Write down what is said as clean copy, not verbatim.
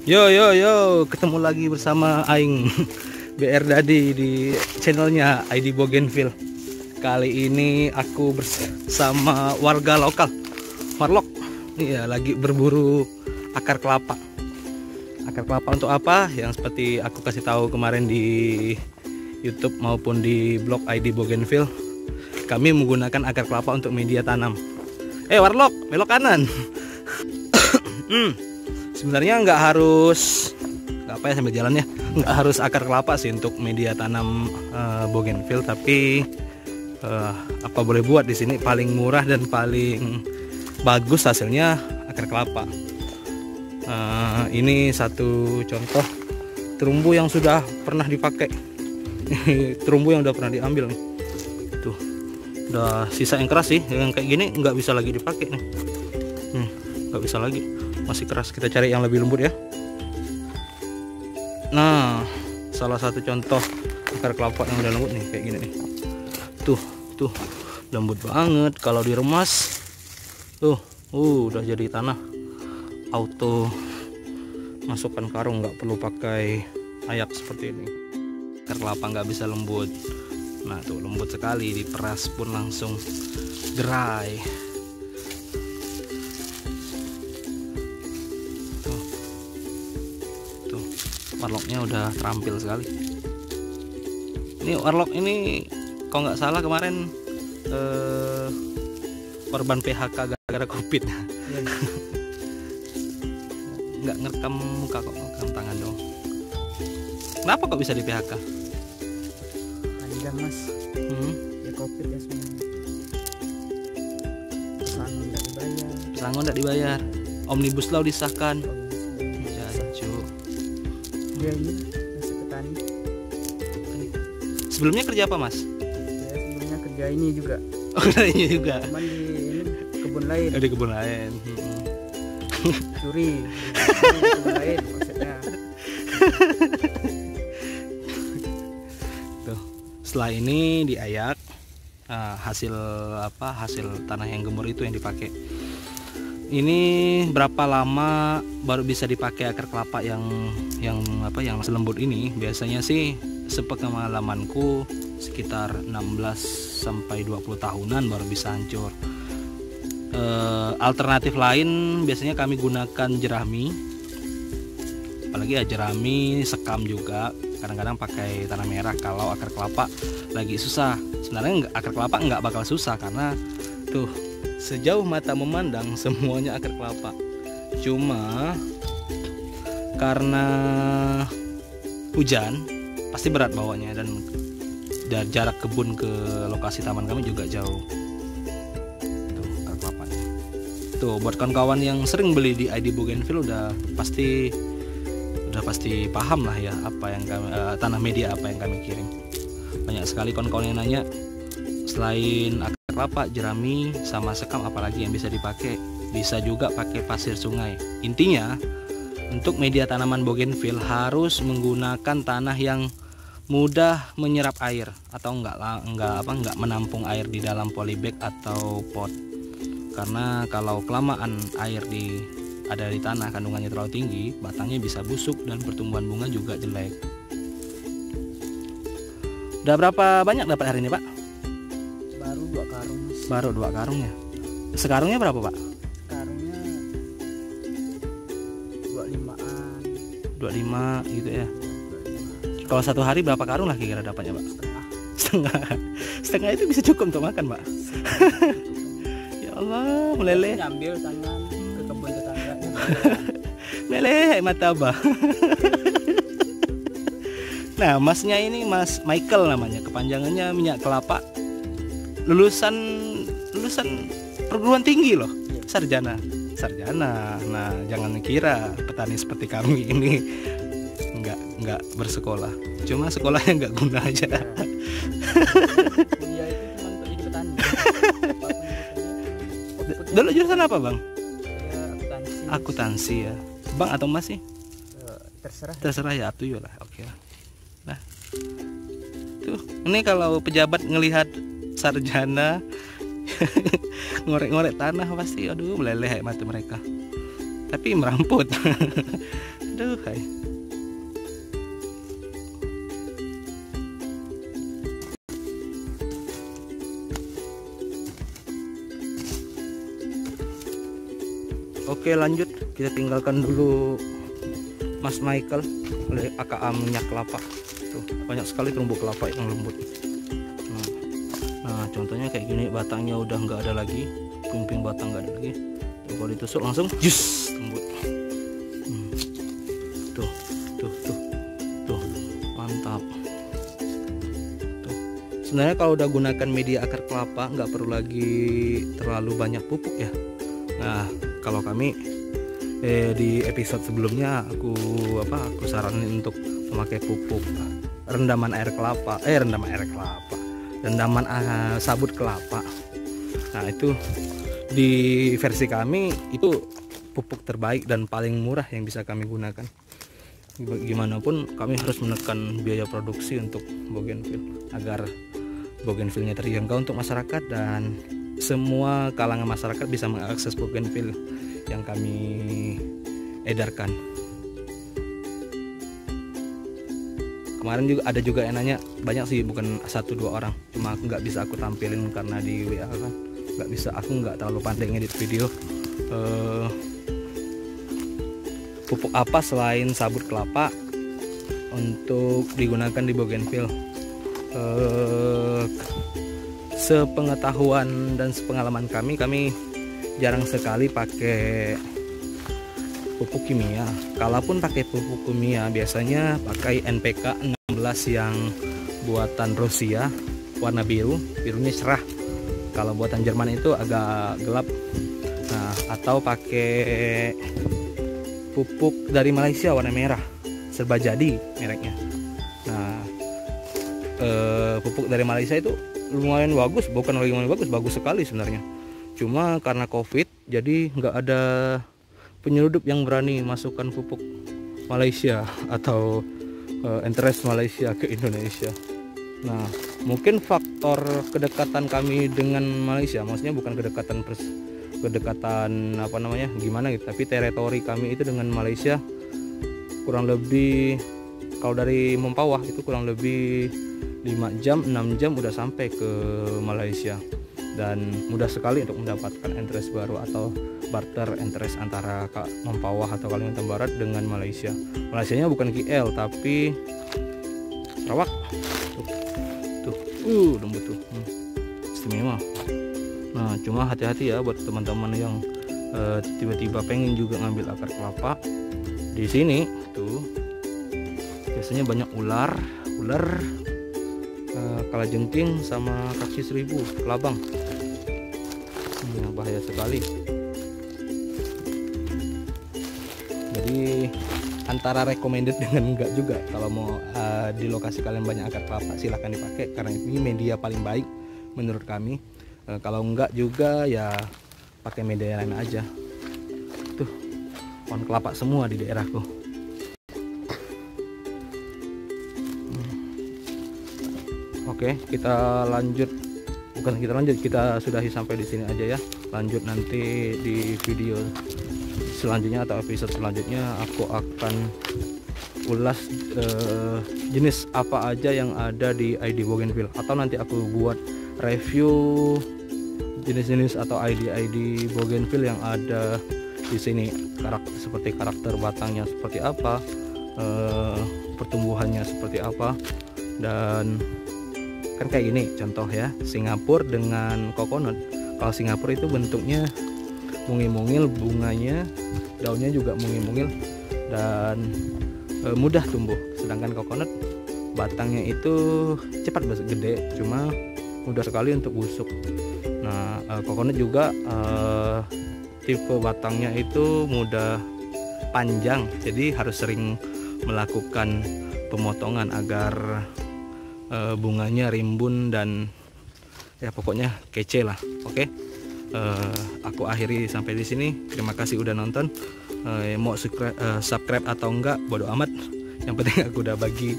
Yo yo yo, ketemu lagi bersama Aing BR Dadi di channelnya ID Bougainville. Kali ini aku bersama warga lokal Warlock. Iya, lagi berburu akar kelapa. Akar kelapa untuk apa? Yang seperti aku kasih tahu kemarin di YouTube maupun di blog ID Bougainville, kami menggunakan akar kelapa untuk media tanam. Warlock, belok kanan. Sebenarnya nggak harus, nggak apa ya sambil jalan ya, nggak harus akar kelapa sih untuk media tanam Bougainville, tapi apa boleh buat di sini paling murah dan paling bagus hasilnya akar kelapa. Ini satu contoh terumbu yang sudah pernah dipakai. Terumbu yang udah pernah diambil nih. Tuh, udah sisa yang keras sih, yang kayak gini nggak bisa lagi dipakai nih. Nggak bisa lagi, masih keras. Kita cari yang lebih lembut ya. Nah, salah satu contoh akar kelapa yang udah lembut nih kayak gini nih. Tuh lembut banget. Kalau diremas tuh udah jadi tanah auto, masukkan karung, nggak perlu pakai ayak seperti ini. Akar kelapa nggak bisa lembut. Nah tuh lembut sekali, diperas pun langsung gerai. Tuh warlocknya udah terampil sekali. Ini warlock ini kalau nggak salah kemarin korban PHK gara-gara COVID. Nggak ngerekam muka kok, ngerekam tangan dong. Kenapa kok bisa di PHK? Ada mas, ya COVID ya sebenarnya. Pesangon nggak dibayar. Omnibus Law disahkan. Jacu. Dia ini masih petani. Sebelumnya kerja apa mas? Saya sebelumnya kerja ini juga. Oh ini juga. Cuman di ini kebun lain. Di kebun lain. Curi. Kebun lain maksudnya. Tuh, setelah ini diayak, hasil tanah yang gemur itu yang dipakai. Ini berapa lama baru bisa dipakai akar kelapa yang lembut ini? Biasanya sih sepengalamanku sekitar 16 sampai 20 tahunan baru bisa hancur. Alternatif lain biasanya kami gunakan jerami, apalagi ya jerami, sekam juga. Kadang-kadang pakai tanah merah kalau akar kelapa lagi susah. Sebenarnya akar kelapa nggak bakal susah karena tuh sejauh mata memandang semuanya akar kelapa. Cuma karena hujan pasti berat bawanya, dan jarak kebun ke lokasi taman kami juga jauh. Tuh akar kelapanya. Tuh buat kawan-kawan yang sering beli di ID Bougainville udah pasti paham lah ya apa yang kami, tanah media apa yang kami kirim. Banyak sekali kawan-kawan yang nanya, selain akar kelapa, jerami sama sekam apalagi yang bisa dipakai. Bisa juga pakai pasir sungai. Intinya untuk media tanaman Bougainville harus menggunakan tanah yang mudah menyerap air atau enggak menampung air di dalam polybag atau pot. Karena kalau kelamaan air ada di tanah, kandungannya terlalu tinggi, batangnya bisa busuk dan pertumbuhan bunga juga jelek. Udah berapa banyak dapat hari ini Pak? Baru 2 karung. Baru 2 karung ya. Sekarungnya berapa Pak? Karungnya 25-an. 25 gitu ya. Kalau satu hari berapa karung lah kira-kira dapatnya Pak? Setengah itu bisa cukup untuk makan Pak. Ya Allah, meleleh. Nyambil tangan ke kebun tetangga. Meleleh mata Abah. Nah, masnya ini Mas Michael namanya, kepanjangannya minyak kelapa. Lulusan perguruan tinggi loh, sarjana. Nah, jangan kira petani seperti kami ini nggak bersekolah, cuma sekolahnya nggak guna aja. Kuliah itu cuma untuk jadi petani. Dulu jurusan apa Bang? Ya, Akuntansi ya. Bang atau Mas sih? Terserah ya, atuh lah. Oke lah. Nah, tuh ini kalau pejabat ngelihat sarjana ngorek-ngorek tanah pasti aduh meleleh mata mereka. tapi meramput. Aduh, hai. Oke, lanjut, kita tinggalkan dulu Mas Michael oleh AKA minyak kelapa. Tuh, banyak sekali terumbu kelapa yang lembut. Nah, contohnya kayak gini, batangnya udah nggak ada lagi, puing-puing batang nggak ada lagi. Tuh, kalau ditusuk langsung jus lembut. Tuh, mantap. Tuh, sebenarnya kalau udah gunakan media akar kelapa nggak perlu lagi terlalu banyak pupuk ya. Nah, kalau kami di episode sebelumnya aku saranin untuk memakai pupuk rendaman sabut kelapa. Nah, itu di versi kami itu pupuk terbaik dan paling murah yang bisa kami gunakan. Gimana pun kami harus menekan biaya produksi untuk bougainville agar bougainville-nya terjangkau untuk masyarakat dan semua kalangan masyarakat bisa mengakses bougainville yang kami edarkan. Kemarin juga ada yang nanya, banyak sih, bukan 1-2 orang, cuma aku nggak bisa aku tampilin karena di WA kan nggak bisa, aku nggak terlalu pandai ngedit video. Pupuk apa selain sabut kelapa untuk digunakan di bougainville? Sepengetahuan dan sepengalaman kami jarang sekali pakai pupuk kimia. Kalaupun pakai pupuk kimia, biasanya pakai NPK 16 yang buatan Rusia, warna birunya cerah. Kalau buatan Jerman itu agak gelap. Nah, atau pakai pupuk dari Malaysia warna merah, Serba Jadi mereknya. Nah, pupuk dari Malaysia itu lumayan bagus, bagus sekali sebenarnya. Cuma karena COVID, jadi nggak ada penyeludup yang berani masukkan pupuk Malaysia atau interest Malaysia ke Indonesia. Nah, mungkin faktor kedekatan kami dengan Malaysia, maksudnya bukan kedekatan gimana gitu, tapi teritori kami itu dengan Malaysia kurang lebih, kalau dari Mempawah itu kurang lebih 5 jam 6 jam udah sampai ke Malaysia, dan mudah sekali untuk mendapatkan interest baru atau barter interest antara Mempawah atau Kalimantan Barat dengan Malaysia. Malaysianya bukan KL tapi Sarawak. Tuh lembut tuh, istimewa. Nah, cuma hati-hati ya buat teman-teman yang tiba-tiba pengen juga ngambil akar kelapa. Di sini tuh biasanya banyak ular, kalajengking sama kaki seribu, kelabang. Bahaya sekali. Jadi antara recommended dengan enggak juga. Kalau mau di lokasi kalian banyak akar kelapa, silahkan dipakai karena ini media paling baik menurut kami. Kalau enggak juga ya pakai media lain aja. Tuh, pohon kelapa semua di daerahku. Oke, kita sudahi sampai di sini aja ya. Lanjut nanti di video selanjutnya atau episode selanjutnya aku akan ulas jenis apa aja yang ada di ID Bougainville, atau nanti aku buat review jenis-jenis atau ID Bougainville yang ada di sini, seperti karakter batangnya seperti apa, pertumbuhannya seperti apa. Dan kan kayak gini contoh ya, Singapura dengan coconut. Kalau Singapura itu bentuknya mungil-mungil, bunganya, daunnya juga mungil-mungil dan mudah tumbuh. Sedangkan coconut batangnya itu cepat gede, cuma mudah sekali untuk busuk. Nah, coconut juga tipe batangnya itu mudah panjang, jadi harus sering melakukan pemotongan agar bunganya rimbun dan ya pokoknya kece lah. Oke, aku akhiri sampai di sini. Terima kasih udah nonton. Mau subscribe atau enggak bodo amat, yang penting aku udah bagi